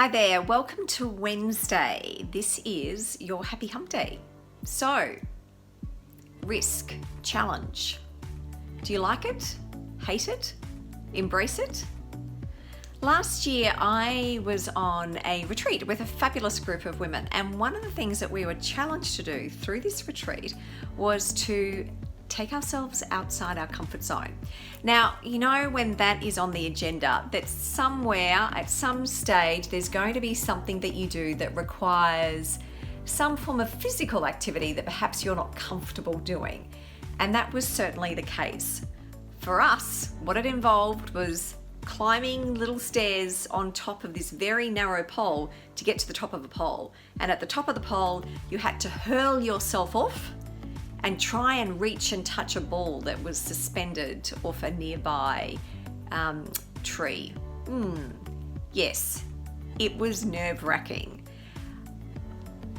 Hi there, welcome to Wednesday. This is your happy hump day. So, risk, challenge. Do you like it? Hate it? Embrace it? Last year I was on a retreat with a fabulous group of women, and one of the things that we were challenged to do through this retreat was to take ourselves outside our comfort zone. Now, you know when that is on the agenda, that somewhere at some stage there's going to be something that you do that requires some form of physical activity that perhaps you're not comfortable doing. And that was certainly the case. For us, what it involved was climbing little stairs on top of this very narrow pole to get to the top of the pole. And at the top of the pole, you had to hurl yourself off and try and reach and touch a ball that was suspended off a nearby tree. Yes, it was nerve-wracking.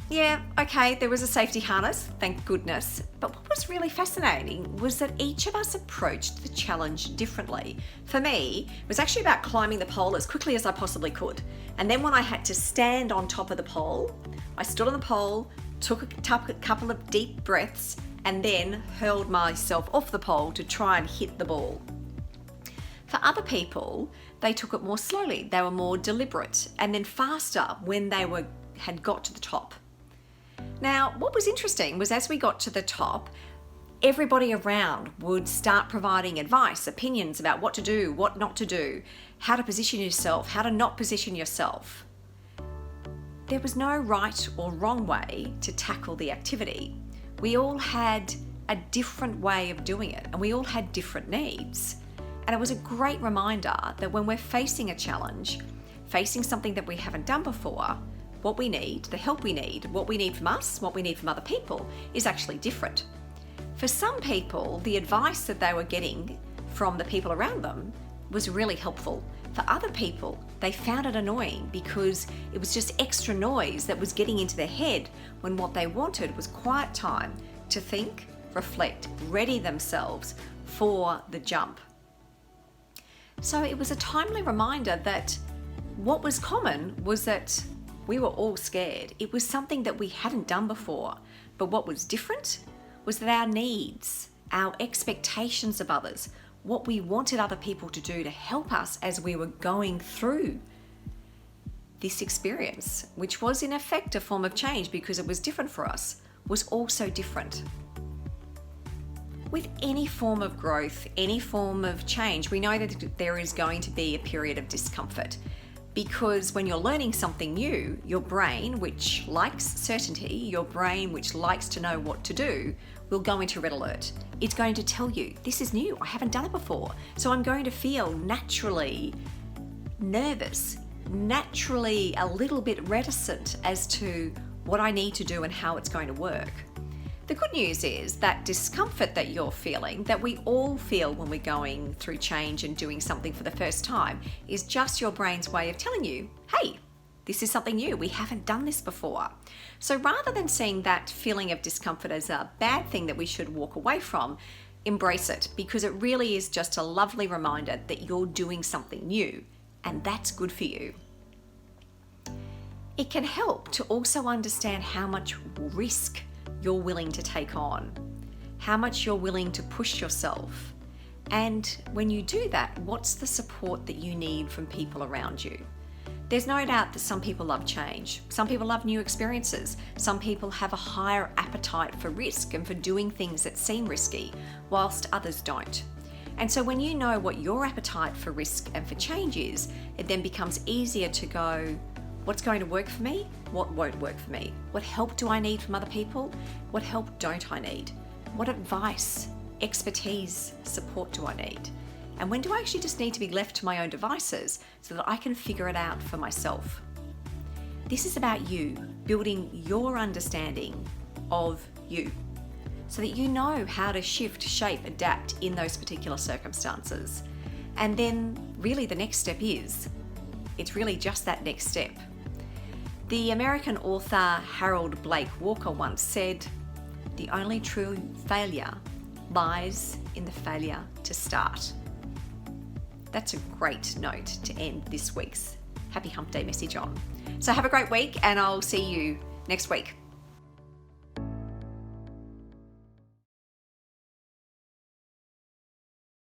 Yeah, okay, there was a safety harness, thank goodness. But what was really fascinating was that each of us approached the challenge differently. For me, it was actually about climbing the pole as quickly as I possibly could. And then when I had to stand on top of the pole, I stood on the pole, took a couple of deep breaths, and then hurled myself off the pole to try and hit the ball. For other people, they took it more slowly. They were more deliberate and then faster when they had got to the top. Now, what was interesting was as we got to the top, everybody around would start providing advice, opinions about what to do, what not to do, how to position yourself, how to not position yourself. There was no right or wrong way to tackle the activity. We all had a different way of doing it, and we all had different needs. And it was a great reminder that when we're facing a challenge, facing something that we haven't done before, what we need, the help we need, what we need from us, what we need from other people is actually different. For some people, the advice that they were getting from the people around them was really helpful. For other people, they found it annoying because it was just extra noise that was getting into their head when what they wanted was quiet time to think, reflect, ready themselves for the jump. So it was a timely reminder that what was common was that we were all scared. It was something that we hadn't done before. But what was different was that our needs, our expectations of others, what we wanted other people to do to help us as we were going through this experience, which was in effect a form of change because it was different for us, was also different. With any form of growth, any form of change, we know that there is going to be a period of discomfort because when you're learning something new, your brain, which likes certainty, your brain, which likes to know what to do, will go into red alert. It's going to tell you, this is new, I haven't done it before. So I'm going to feel naturally nervous, naturally a little bit reticent as to what I need to do and how it's going to work. The good news is that discomfort that you're feeling, that we all feel when we're going through change and doing something for the first time, is just your brain's way of telling you, hey, this is something new, we haven't done this before. So rather than seeing that feeling of discomfort as a bad thing that we should walk away from, embrace it because it really is just a lovely reminder that you're doing something new and that's good for you. It can help to also understand how much risk you're willing to take on, how much you're willing to push yourself. And when you do that, what's the support that you need from people around you? There's no doubt that some people love change. Some people love new experiences. Some people have a higher appetite for risk and for doing things that seem risky, whilst others don't. And so when you know what your appetite for risk and for change is, it then becomes easier to go, what's going to work for me? What won't work for me? What help do I need from other people? What help don't I need? What advice, expertise, support do I need? And when do I actually just need to be left to my own devices so that I can figure it out for myself? This is about you building your understanding of you so that you know how to shift, shape, adapt in those particular circumstances. And then really the next step is, it's really just that next step. The American author Harold Blake Walker once said, "The only true failure lies in the failure to start." That's a great note to end this week's Happy Hump Day message on. So have a great week, and I'll see you next week.